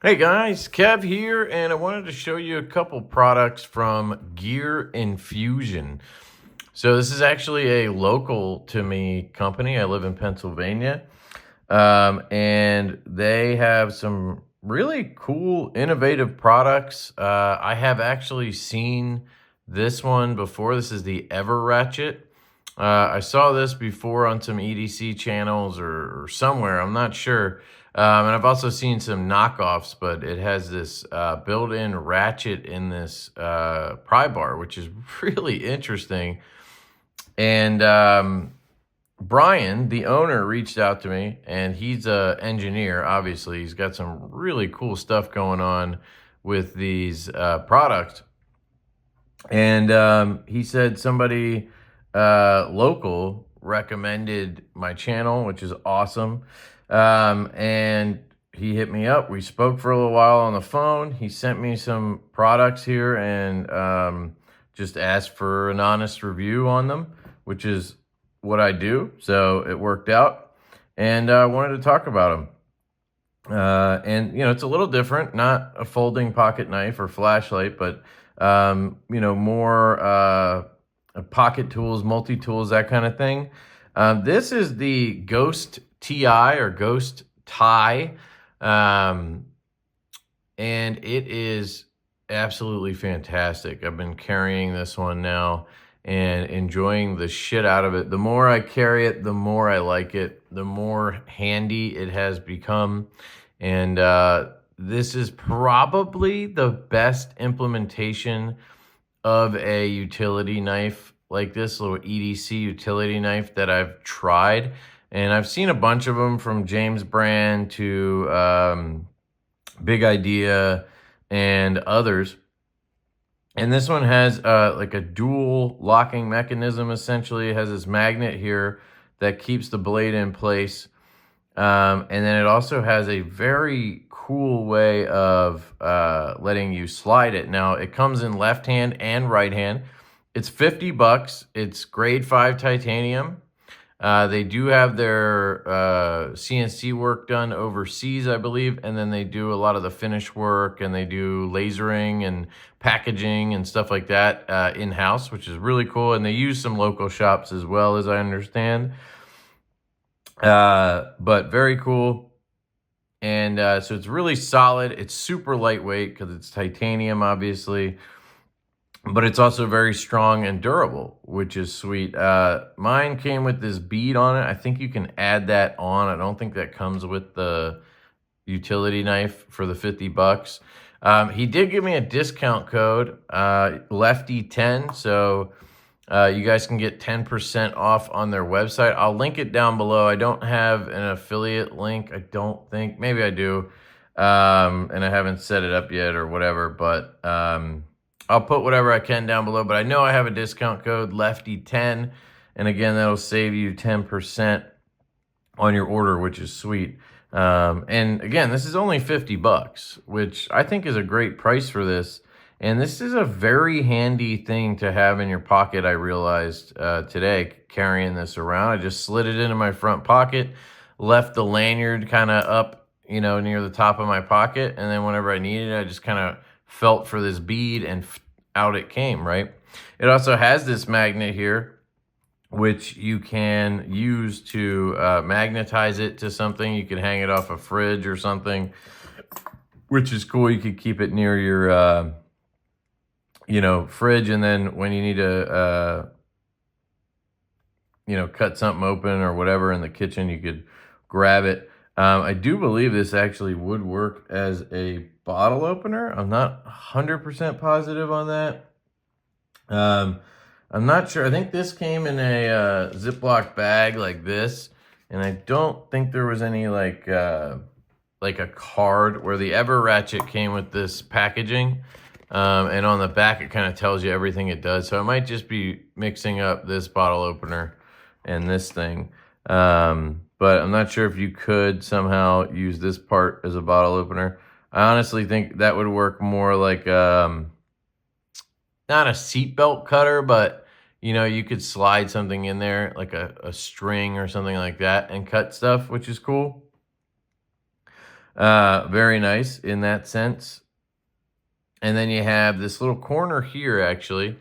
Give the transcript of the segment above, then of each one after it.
Hey guys, Kev here, and I wanted to show you a couple products from Infusion. So this is actually a local to me company. I live in Pennsylvania, and they have some really cool, innovative products. I have actually seen this one before. This is the Ratchet. I saw this before on some EDC channels or somewhere. I'm not sure. And I've also seen some knockoffs, but it has this built-in ratchet in this pry bar, which is really interesting. And Brian, the owner, reached out to me, and he's an engineer. Obviously, he's got some really cool stuff going on with these products. And he said somebody local recommended my channel, which is awesome. And he hit me up. We spoke for a little while on the phone. He sent me some products here and just asked for an honest review on them, which is what I do. So it worked out, and I wanted to talk about them. And it's a little different, not a folding pocket knife or flashlight, but more pocket tools, multi-tools, that kind of thing. This is the Ghost TI or Ghost Tie, and it is absolutely fantastic. I've been carrying this one now and enjoying the shit out of it. The more I carry it, the more I like it, the more handy it has become. And this is probably the best implementation of a utility knife like this, little EDC utility knife, that I've tried. And I've seen a bunch of them, from James Brand to Big Idea and others. And this one has like a dual locking mechanism. Essentially, it has this magnet here that keeps the blade in place. And then it also has a very cool way of letting you slide it. Now, it comes in left hand and right hand. It's $50. It's grade 5 titanium. They do have their CNC work done overseas, I believe, and then they do a lot of the finish work, and they do lasering and packaging and stuff like that in-house, which is really cool. And they use some local shops as well, as I understand. But very cool. And so it's really solid. It's super lightweight because it's titanium, obviously, but it's also very strong and durable, which is sweet. Mine came with this bead on it. I think you can add that on. I don't think that comes with the utility knife for the $50. He did give me a discount code, LeftyEDC. So you guys can get 10% off on their website. I'll link it down below. I don't have an affiliate link, I don't think. Maybe I do, and I haven't set it up yet or whatever, but I'll put whatever I can down below. But I know I have a discount code, LeftyEDC, and again, that'll save you 10% on your order, which is sweet. And again, this is only $50, which I think is a great price for this. And this is a very handy thing to have in your pocket, I realized today, carrying this around. I just slid it into my front pocket, left the lanyard kind of up, near the top of my pocket. And then whenever I needed it, I just kind of felt for this bead, and out it came, right? It also has this magnet here, which you can use to magnetize it to something. You can hang it off a fridge or something, which is cool. You could keep it near your fridge, and then when you need to cut something open or whatever in the kitchen, you could grab it. I do believe this actually would work as a bottle opener. I'm not 100% positive on that. I'm not sure. I think this came in a Ziploc bag like this, and I don't think there was any like a card, where the Ratchet came with this packaging. And on the back, it kind of tells you everything it does. So I might just be mixing up this bottle opener and this thing. But I'm not sure if you could somehow use this part as a bottle opener. I honestly think that would work more like, not a seatbelt cutter, but, you could slide something in there, like a string or something like that, and cut stuff, which is cool. Very nice in that sense. And then you have this little corner here, actually,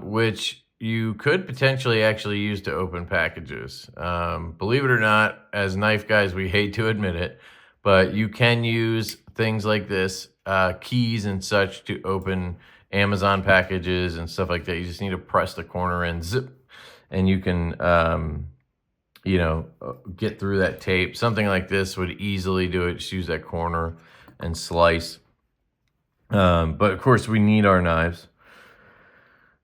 which you could potentially actually use to open packages. Believe it or not, as knife guys, we hate to admit it, but you can use things like this, keys and such, to open Amazon packages and stuff like that. You just need to press the corner and zip, and you can, you know, get through that tape. Something like this would easily do it. Just use that corner and slice. But of course, we need our knives.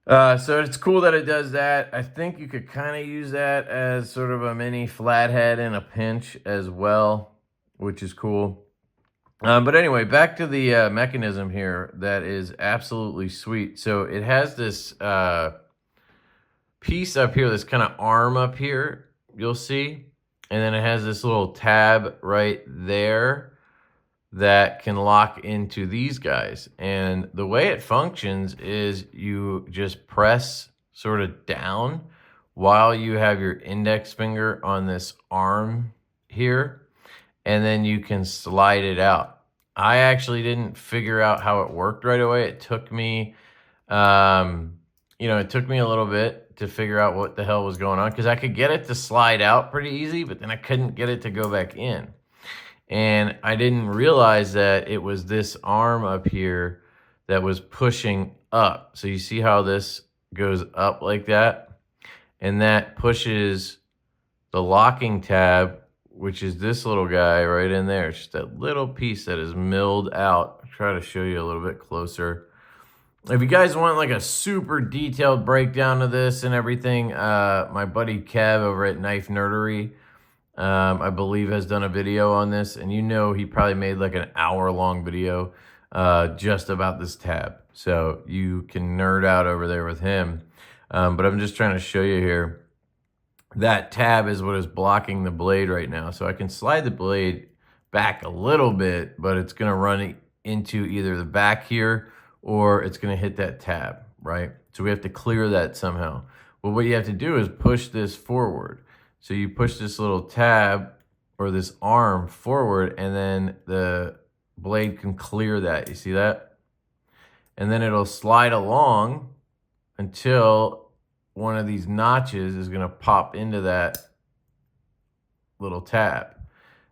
So it's cool that it does that. I think you could kind of use that as sort of a mini flathead in a pinch as well, which is cool. But anyway, back to the mechanism here. That is absolutely sweet. So it has this piece up here, this kind of arm up here, you'll see. And then it has this little tab right there that can lock into these guys. And the way it functions is you just press sort of down while you have your index finger on this arm here, and then you can slide it out. I actually didn't figure out how it worked right away. It took me, you know, it took me a little bit to figure out what the hell was going on, because I could get it to slide out pretty easy, but then I couldn't get it to go back in. And I didn't realize that it was this arm up here that was pushing up. So you see how this goes up like that? And that pushes the locking tab, which is this little guy right in there. It's just that little piece that is milled out. I'll try to show you a little bit closer. If you guys want like a super detailed breakdown of this and everything, my buddy Kev over at Knife Nerdery, I believe, has done a video on this, and you know he probably made like an hour-long video just about this tab. So you can nerd out over there with him. But I'm just trying to show you here. That tab is what is blocking the blade right now. So I can slide the blade back a little bit, but it's going to run into either the back here or it's going to hit that tab, right? So we have to clear that somehow. Well, what you have to do is push this forward. So you push this little tab or this arm forward, and then the blade can clear that. You see that? And then it'll slide along until one of these notches is going to pop into that little tab.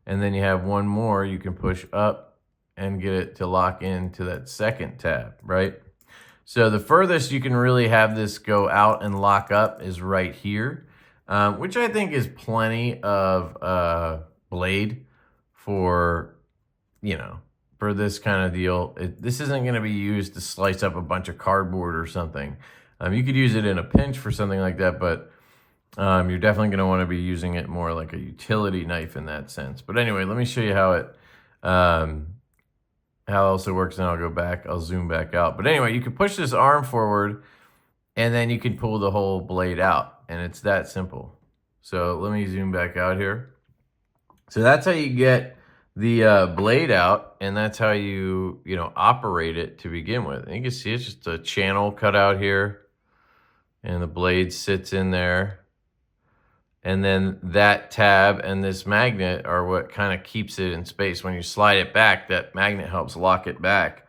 And then you have one more you can push up and get it to lock into that second tab, right? So the furthest you can really have this go out and lock up is right here. Which I think is plenty of blade for, you know, for this kind of deal. This isn't going to be used to slice up a bunch of cardboard or something. You could use it in a pinch for something like that, but you're definitely going to want to be using it more like a utility knife in that sense. But anyway, let me show you how else it works, and I'll go back. I'll zoom back out. But anyway, you can push this arm forward, and then you can pull the whole blade out. And it's that simple. So let me zoom back out here. So that's how you get the blade out, and that's how you operate it to begin with. And you can see it's just a channel cut out here, and the blade sits in there. And then that tab and this magnet are what kind of keeps it in space. When you slide it back, that magnet helps lock it back,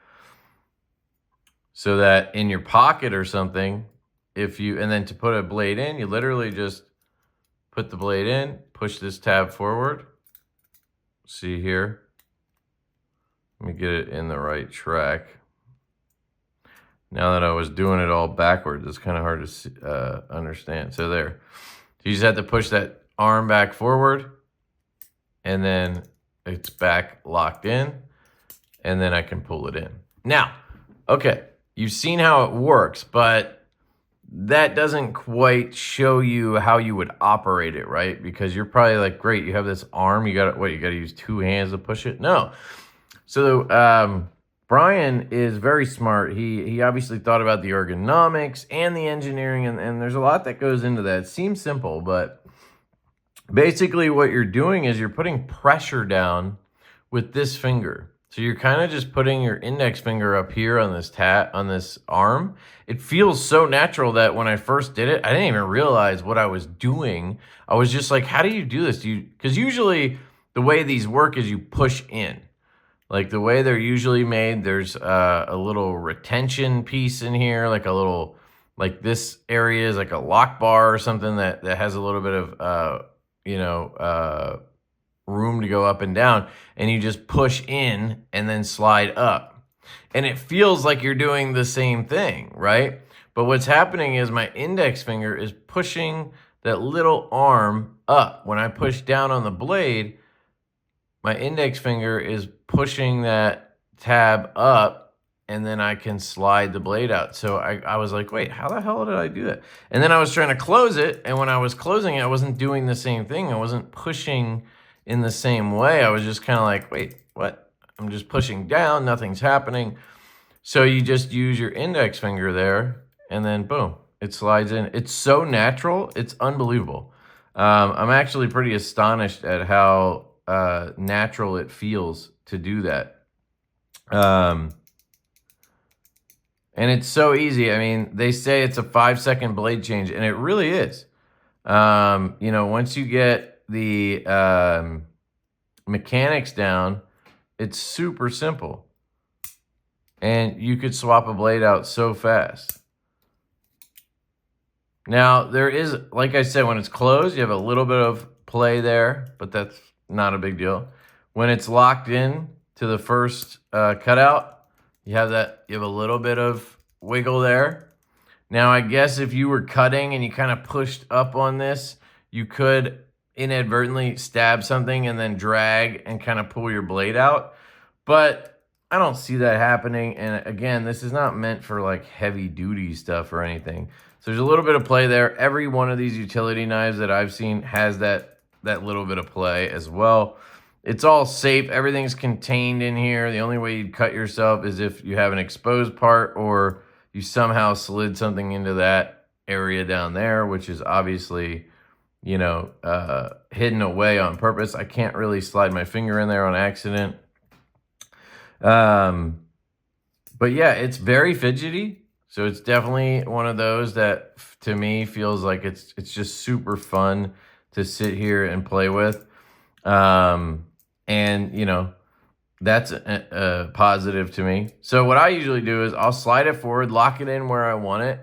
so that in your pocket or something, and then to put a blade in, you literally just put the blade in, push this tab forward. See here? Let me get it in the right track. Now that I was doing it all backwards, it's kind of hard to understand. So there. You just have to push that arm back forward, and then it's back locked in, and then I can pull it in. Now, okay, you've seen how it works, but that doesn't quite show you how you would operate it, right? Because you're probably like, great, you have this arm, you got to use two hands to push it? No. So Brian is very smart. He obviously thought about the ergonomics and the engineering, and there's a lot that goes into that. It seems simple, but basically what you're doing is you're putting pressure down with this finger. So you're kind of just putting your index finger up here on this arm. It feels so natural that when I first did it, I didn't even realize what I was doing. I was just like, how do you do this? Because usually the way these work is you push in. Like the way they're usually made, there's a little retention piece in here, like a little, like this area is like a lock bar or something that has a little bit of, room to go up and down, and you just push in and then slide up. And it feels like you're doing the same thing, right? But what's happening is my index finger is pushing that little arm up. When I push down on the blade, my index finger is pushing that tab up, and then I can slide the blade out. So I was like, wait, how the hell did I do that? And then I was trying to close it, and when I was closing it, I wasn't doing the same thing. I wasn't pushing in the same way. I was just kind of like, wait, what? I'm just pushing down, nothing's happening. So you just use your index finger there, and then boom, it slides in. It's so natural, it's unbelievable. I'm actually pretty astonished at how natural it feels to do that. And it's so easy. I mean, they say it's a 5-second blade change, and it really is. Once you get the mechanics down, it's super simple. And you could swap a blade out so fast. Now, there is, like I said, when it's closed, you have a little bit of play there, but that's not a big deal. When it's locked in to the first cutout, you have a little bit of wiggle there. Now, I guess if you were cutting and you kind of pushed up on this, you could inadvertently stab something and then drag and kind of pull your blade out. But I don't see that happening. And again, this is not meant for like heavy duty stuff or anything. So there's a little bit of play there. Every one of these utility knives that I've seen has that little bit of play as well. It's all safe. Everything's contained in here. The only way you'd cut yourself is if you have an exposed part or you somehow slid something into that area down there, which is obviously, hidden away on purpose. I can't really slide my finger in there on accident. But yeah, it's very fidgety. So it's definitely one of those that to me feels like it's just super fun to sit here and play with. That's a positive to me. So what I usually do is I'll slide it forward, lock it in where I want it,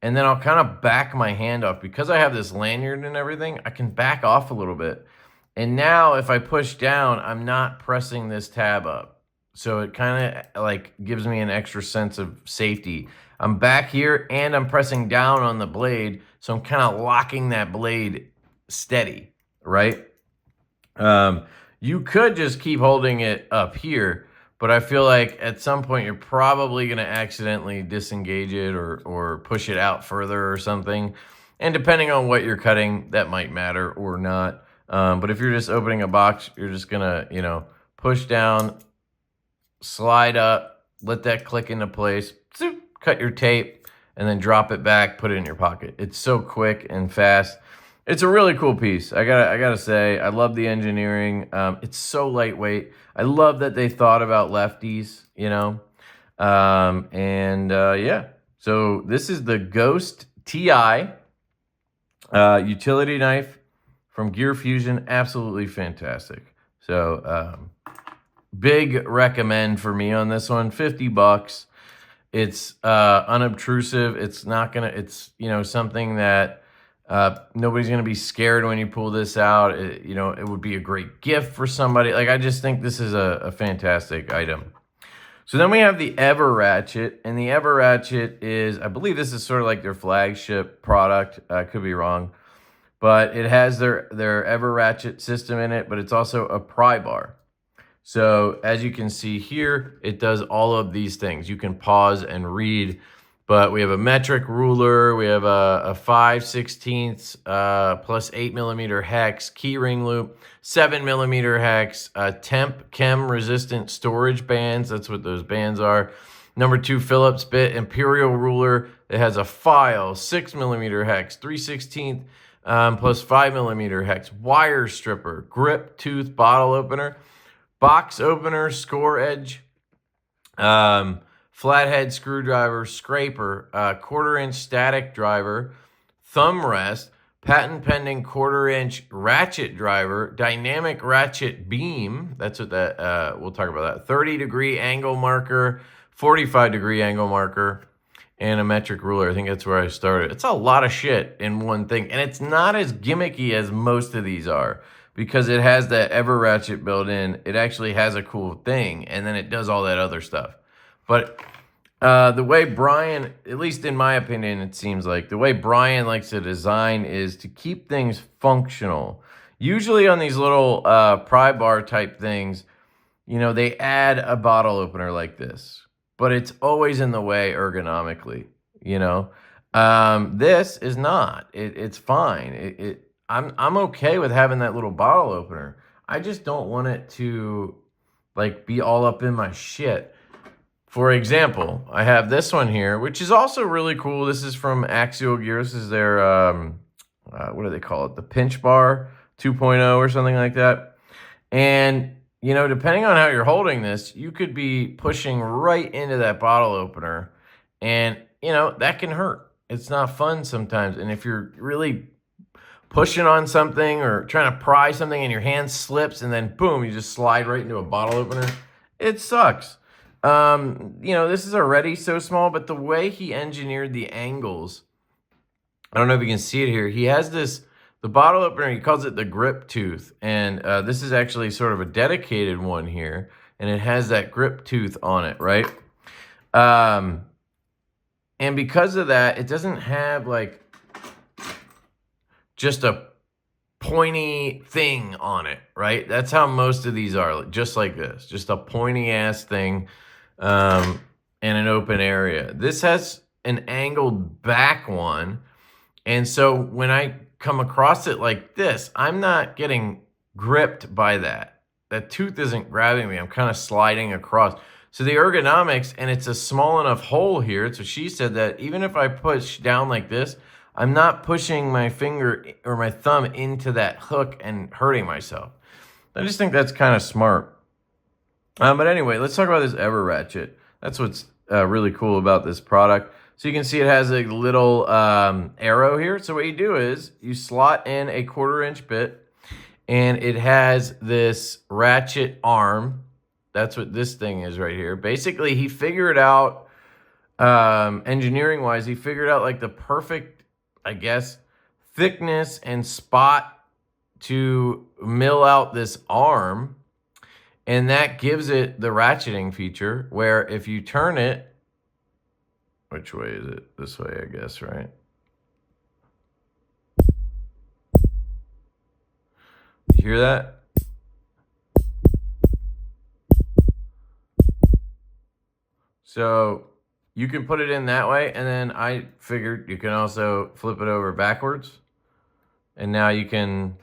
and then I'll kind of back my hand off. Because I have this lanyard and everything, I can back off a little bit. And now if I push down, I'm not pressing this tab up. So it kind of like gives me an extra sense of safety. I'm back here and I'm pressing down on the blade. So I'm kind of locking that blade steady, right? You could just keep holding it up here, but I feel like at some point you're probably going to accidentally disengage it or push it out further or something. And depending on what you're cutting, that might matter or not. But if you're just opening a box, you're just going to, push down, slide up, let that click into place, cut your tape, and then drop it back, put it in your pocket. It's so quick and fast. It's a really cool piece. I gotta say, I love the engineering. It's so lightweight. I love that they thought about lefties, yeah. So this is the Ghost TI utility knife from Infusion. Absolutely fantastic. So big recommend for me on this one. $50. It's unobtrusive. It's not gonna. It's something that. Nobody's going to be scared when you pull this out. It would be a great gift for somebody. Like, I just think this is a fantastic item. So then we have the Ever Ratchet, and the Ever Ratchet is, I believe this is sort of like their flagship product. I could be wrong, but it has their Ever Ratchet system in it, but it's also a pry bar. So as you can see here, it does all of these things. You can pause and read. But we have a metric ruler, we have a 5/16 plus 8mm hex key ring loop, 7mm hex, temp chem resistant storage bands. That's what those bands are. Number 2 Phillips bit imperial ruler. It has a file, 6mm hex, 3/16 plus 5mm hex, wire stripper, grip tooth bottle opener, box opener, score edge. Flathead screwdriver, scraper, 1/4-inch static driver, thumb rest, patent pending 1/4 inch ratchet driver, dynamic ratchet beam. That's what that, we'll talk about that. 30-degree angle marker, 45-degree angle marker, and a metric ruler. I think that's where I started. It's a lot of shit in one thing. And it's not as gimmicky as most of these are because it has that ever ratchet built in. It actually has a cool thing, and then it does all that other stuff. But the way Brian, at least in my opinion, it seems like the way Brian likes to design is to keep things functional. Usually on these little pry bar type things, you know, they add a bottle opener like this, but it's always in the way ergonomically, you know. This is not. It's fine. I'm okay with having that little bottle opener. I just don't want it to like be all up in my shit. For example, I have this one here, which is also really cool. This is from Axial Gear. This is their, what do they call it? The Pinch Bar 2.0 or something like that. And, you know, depending on how you're holding this, you could be pushing right into that bottle opener. And, you know, that can hurt. It's not fun sometimes. And if you're really pushing on something or trying to pry something and your hand slips and then boom, you just slide right into a bottle opener, it sucks. You know, this is already so small, but the way he engineered the angles, I don't know if you can see it here. He has this, the bottle opener, he calls it the grip tooth. And this is actually sort of a dedicated one here. And it has that grip tooth on it, right? And because of that, it doesn't have like just a pointy thing on it, right? That's how most of these are, just like this. Just a pointy ass thing. In an open area. This has an angled back one. And so when I come across it like this, I'm not getting gripped by that. That tooth isn't grabbing me. I'm kind of sliding across. So the ergonomics, and it's a small enough hole here. So she said that even if I push down like this, I'm not pushing my finger or my thumb into that hook and hurting myself. I just think that's kind of smart. But anyway, let's talk about this Ever Ratchet. That's what's really cool about this product. So you can see it has a little arrow here. So what you do is you slot in a 1/4 inch bit, and it has this ratchet arm. That's what this thing is right here. Basically, he figured out, engineering-wise, he figured out like the perfect, I guess, thickness and spot to mill out this arm. And that gives it the ratcheting feature where if you turn it, which way is it? This way, I guess, right? You hear that? So you can put it in that way. And then I figured you can also flip it over backwards. And now you can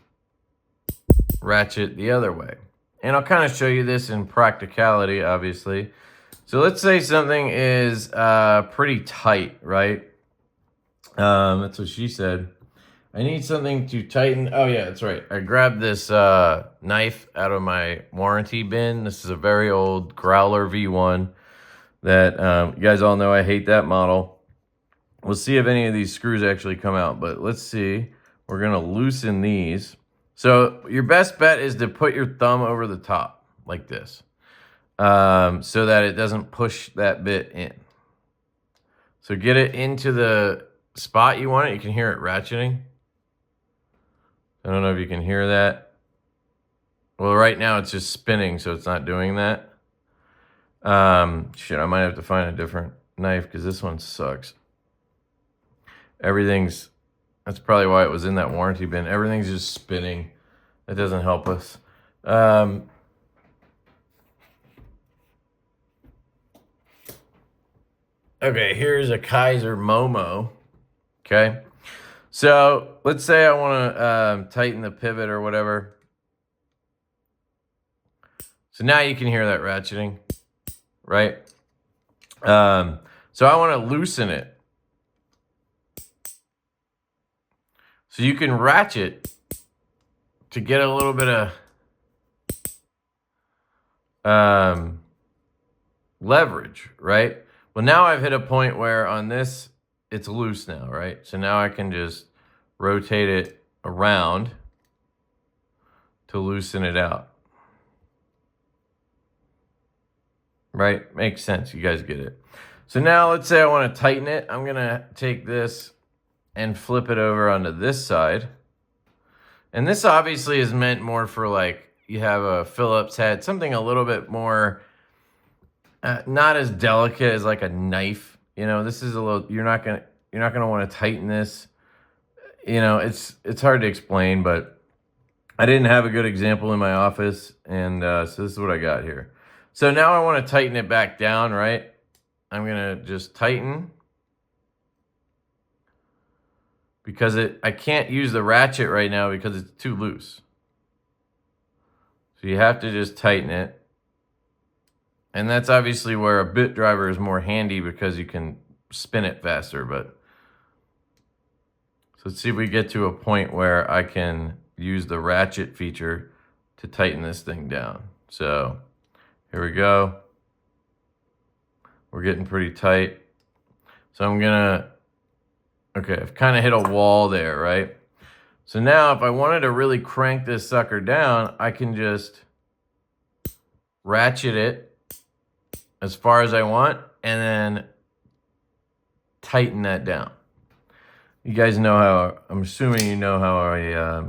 ratchet the other way. And I'll kind of show you this in practicality, obviously. So let's say something is pretty tight, right? That's what she said. I need something to tighten. Oh, yeah, that's right. I grabbed this knife out of my warranty bin. This is a very old Growler V1 that you guys all know I hate that model. We'll see if any of these screws actually come out. But let's see. We're going to loosen these. So your best bet is to put your thumb over the top like this so that it doesn't push that bit in. So get it into the spot you want it. You can hear it ratcheting. I don't know if you can hear that. Well, right now it's just spinning, so it's not doing that. Shit, I might have to find a different knife because this one sucks. That's probably why it was in that warranty bin. Everything's just spinning. That doesn't help us. Okay, here's a Kaiser Momo. Okay. So let's say I want to tighten the pivot or whatever. So now you can hear that ratcheting, right? So I want to loosen it. So you can ratchet to get a little bit of leverage, right? Well, now I've hit a point where on this, it's loose now, right? So now I can just rotate it around to loosen it out. Right? Makes sense. You guys get it. So now let's say I want to tighten it. I'm going to take this and flip it over onto this side. And this obviously is meant more for like you have a Phillips head, something a little bit more, not as delicate as like a knife. You know, this is a little, you're not going to want to tighten this. You know, it's hard to explain, but I didn't have a good example in my office. And so this is what I got here. So now I want to tighten it back down, right? I'm going to just tighten. Because I can't use the ratchet right now because it's too loose. So you have to just tighten it. And that's obviously where a bit driver is more handy because you can spin it faster. But so let's see if we get to a point where I can use the ratchet feature to tighten this thing down. So here we go. We're getting pretty tight. So I'm gonna, okay, I've kind of hit a wall there, right? So now if I wanted to really crank this sucker down, I can just ratchet it as far as I want and then tighten that down. You guys know how, I'm assuming you know how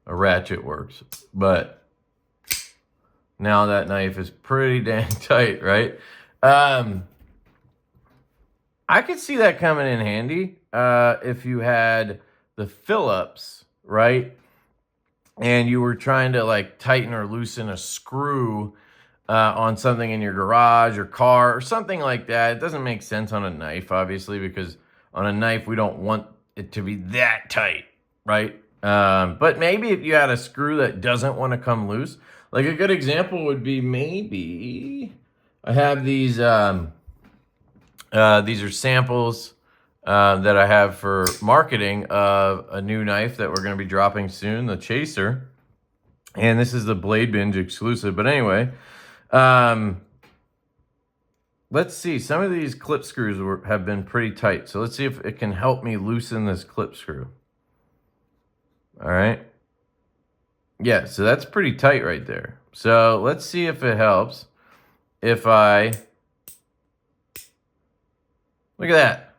a ratchet works, but now that knife is pretty dang tight, right? I could see that coming in handy if you had the Phillips, right? And you were trying to like tighten or loosen a screw on something in your garage or car or something like that. It doesn't make sense on a knife, obviously, because on a knife, we don't want it to be that tight, right? But maybe if you had a screw that doesn't want to come loose, like a good example would be maybe I have these are samples that I have for marketing of a new knife that we're going to be dropping soon, the Chaser. And this is the Blade Binge exclusive. But anyway, let's see. Some of these clip screws have been pretty tight. So let's see if it can help me loosen this clip screw. All right. Yeah, so that's pretty tight right there. So let's see if it helps if I... Look at that.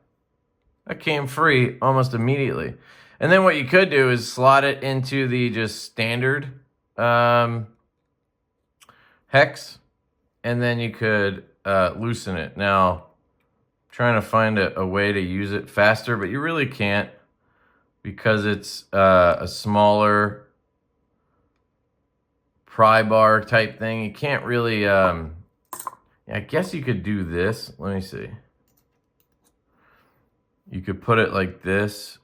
That came free almost immediately. And then what you could do is slot it into the just standard hex. And then you could loosen it. Now, I'm trying to find a way to use it faster, but you really can't because it's a smaller pry bar type thing. You can't really... I guess you could do this. Let me see. You could put it like this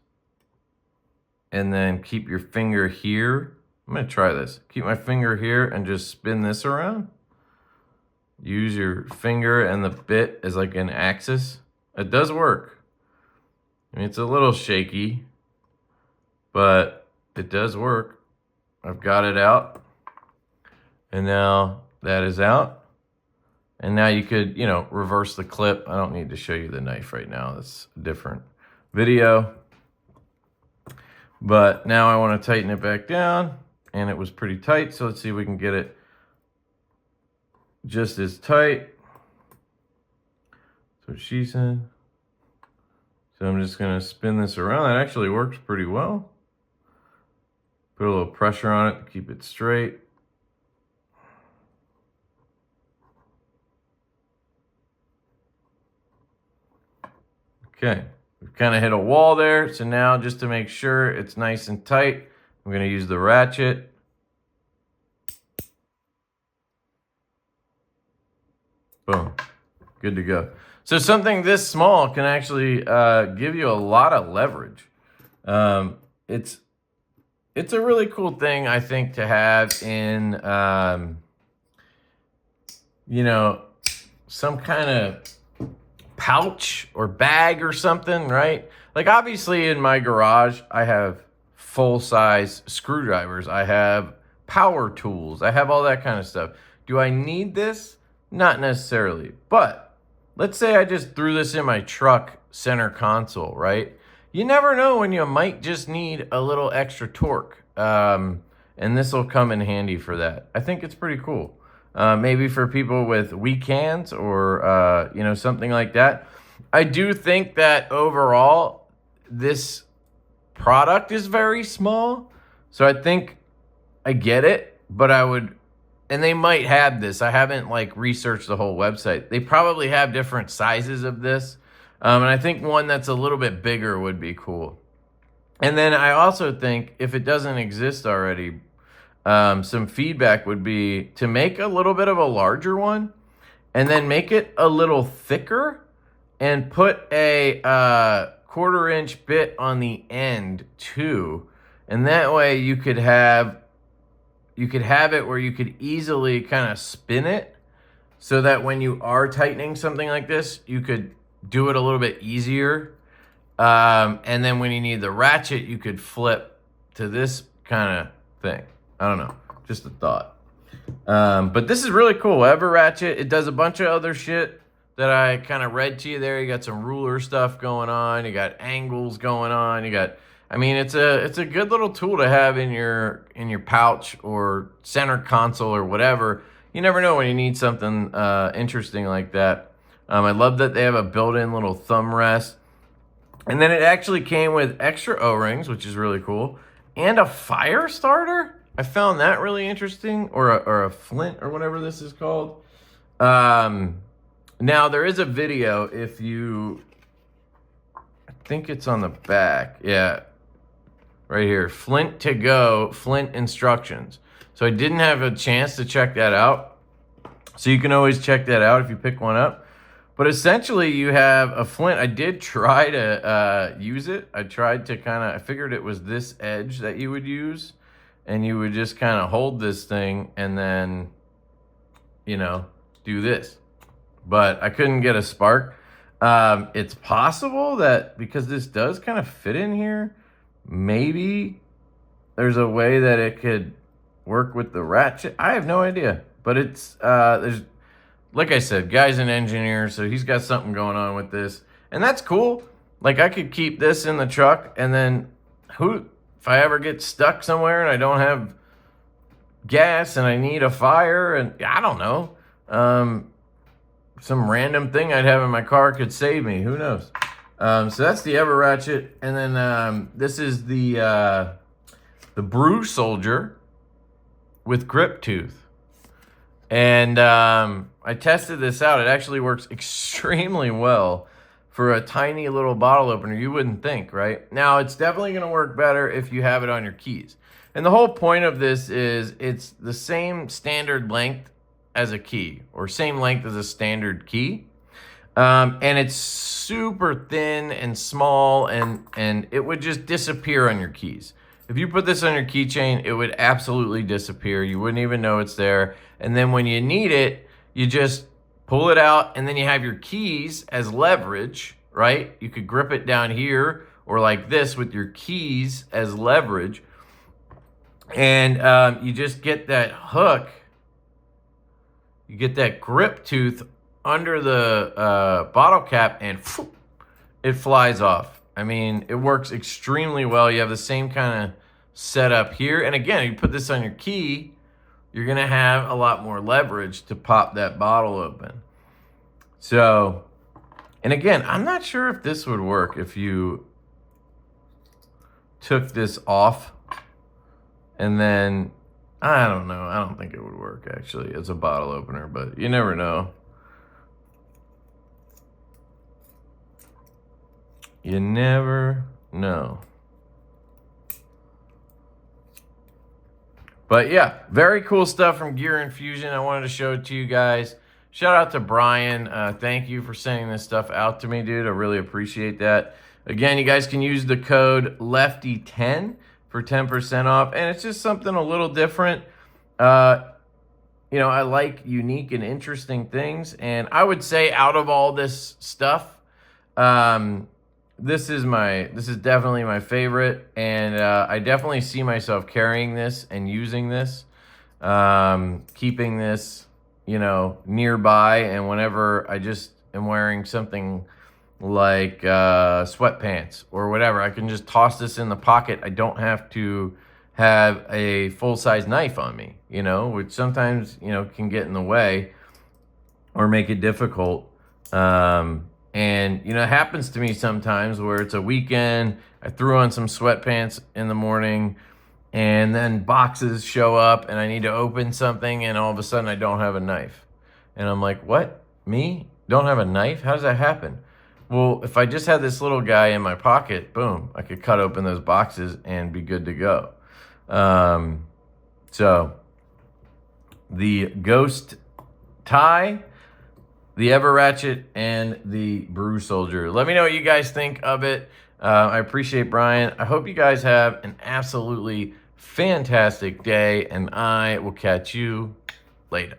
and then keep your finger here. I'm going to try this. Keep my finger here and just spin this around. Use your finger and the bit as like an axis. It does work. I mean, it's a little shaky, but it does work. I've got it out. And now that is out. And now you could, you know, reverse the clip. I don't need to show you the knife right now. That's a different video. But now I want to tighten it back down. And it was pretty tight. So let's see if we can get it just as tight. That's what she said. So I'm just going to spin this around. That actually works pretty well. Put a little pressure on it to keep it straight. Okay, we've kind of hit a wall there. So now just to make sure it's nice and tight, I'm going to use the ratchet. Boom, good to go. So something this small can actually give you a lot of leverage. It's a really cool thing, I think, to have in, you know, some kind of pouch or bag or something, right? Like obviously in my garage, I have full-size screwdrivers. I have power tools. I have all that kind of stuff. Do I need this? Not necessarily. But let's say I just threw this in my truck center console, right? you never know when you might just need a little extra torque. And this will come in handy for that. I think it's pretty cool. Maybe for people with weak hands or, you know, something like that. I do think that overall, this product is very small. So I think I get it, but I would, and they might have this. I haven't like researched the whole website. They probably have different sizes of this. And I think one that's a little bit bigger would be cool. And then I also think if it doesn't exist already, some feedback would be to make a little bit of a larger one and then make it a little thicker and put a 1/4-inch bit on the end too. And that way you could have it where you could easily kind of spin it so that when you are tightening something like this, you could do it a little bit easier. And then when you need the ratchet, you could flip to this kind of thing. I don't know, just a thought. But this is really cool. Ever Ratchet, it does a bunch of other shit that I kind of read to you there. You got some ruler stuff going on. You got angles going on. You got, I mean, it's a good little tool to have in your pouch or center console or whatever. You never know when you need something interesting like that. I love that they have a built-in little thumb rest. And then it actually came with extra O-rings, which is really cool, and a fire starter. I found that really interesting, or a flint or whatever this is called. Now there is a video if you, I think it's on the back. Yeah, right here, flint to go, flint instructions. So I didn't have a chance to check that out. So you can always check that out if you pick one up. But essentially you have a flint. I did try to use it. I tried to I figured it was this edge that you would use. And you would just kind of hold this thing and then, you know, do this. But I couldn't get a spark. It's possible that because this does kind of fit in here, maybe there's a way that it could work with the ratchet. I have no idea. But it's, there's, like I said, guy's an engineer, so he's got something going on with this. And that's cool. Like, I could keep this in the truck, and then if I ever get stuck somewhere and I don't have gas and I need a fire, and I don't know, some random thing I'd have in my car could save me. Who knows? So that's the Ever Ratchet. And then this is the Brew Soldier with grip tooth. And I tested this out. It actually works extremely well for a tiny little bottle opener. You wouldn't think, right? Now, it's definitely going to work better if you have it on your keys. And the whole point of this is it's the same standard length as a key, or same length as a standard key. And it's super thin and small, and it would just disappear on your keys. If you put this on your keychain, it would absolutely disappear. You wouldn't even know it's there. And then when you need it, you just pull it out, and then you have your keys as leverage, right? You could grip it down here or like this with your keys as leverage. And you just get that hook. You get that grip tooth under the bottle cap, and it flies off. I mean, it works extremely well. You have the same kind of setup here. And again, you put this on your key, you're going to have a lot more leverage to pop that bottle open. So, and again, I'm not sure if this would work if you took this off and then, I don't know. I don't think it would work, actually, as a bottle opener, but you never know. You never know. But yeah, very cool stuff from Geeone Infusion. I wanted to show it to you guys. Shout out to Brian. Thank you for sending this stuff out to me, dude. I really appreciate that. Again, you guys can use the code LeftyEDC for 10% off. And it's just something a little different. You know, I like unique and interesting things. And I would say out of all this stuff, this is definitely my favorite, and I definitely see myself carrying this and using this, keeping this, you know, nearby, and whenever I just am wearing something like sweatpants or whatever. I can just toss this in the pocket. I don't have to have a full-size knife on me, you know, which sometimes, you know, can get in the way or make it difficult. And, you know, it happens to me sometimes where it's a weekend, I threw on some sweatpants in the morning, and then boxes show up and I need to open something, and all of a sudden I don't have a knife. And I'm like, what? Me? Don't have a knife? How does that happen? Well, if I just had this little guy in my pocket, boom, I could cut open those boxes and be good to go. So the Ghost tie, the Ever Ratchet, and the Brew Soldier. Let me know what you guys think of it. I appreciate Brian. I hope you guys have an absolutely fantastic day, and I will catch you later.